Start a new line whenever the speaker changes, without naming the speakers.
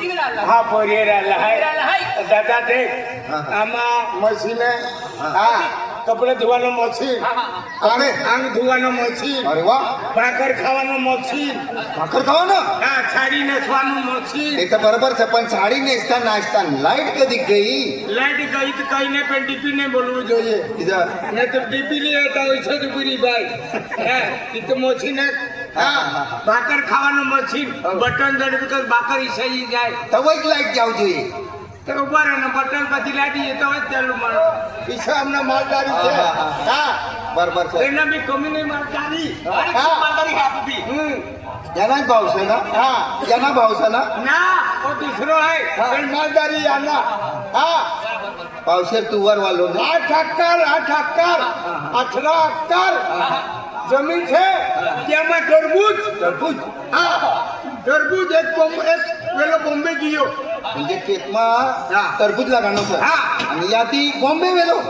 हा पोरीर आला दादा ते आमा मशीन हा कपडे धुवानो मशीन अंग धुवानो मशीन
अरे वा
भाकर खावानो मशीन
भाकर खावानो
हा साडी नेसवानो मशीन
ते तर बरोबर છે પણ સાડી નેસતા નાચતા લાઈટ કદી ગઈ
लाइट गई तो कहीं ने पे डीपी ने बोलવું જોઈએ नहीं तो डीपी लिए तो वैसे तो पूरी भाई इतो मशीन है भाकर खावानो मशीन बटन दबाવી તો ભાकर ઈસાઈ જાય
તવય જ લાઈટ જાવ જોઈએ
તો ઉપર ને બટન પછી લાગી તો જ ચાલુ મારો ઈસા અમને માલદારી છે હા
બરોબર છે
એના બી કમી નહીં માલદારી માલદારી આપી
એના જ ભાવ છે ને
હા
એના ભાવ છે ને
ના वो दूसरो है पण मालदारी आना हाँ
ભાવ છે તુવર વાળો ને
8 अक्कर जमीन है त्याમાં तरबूज हाँ तरबूज एक वेलो बॉम्बे गयो
म्हणजे खेतમાં તરબૂચ લગાડવાનું છે
હા
અને યાથી બોમ્બે વેલો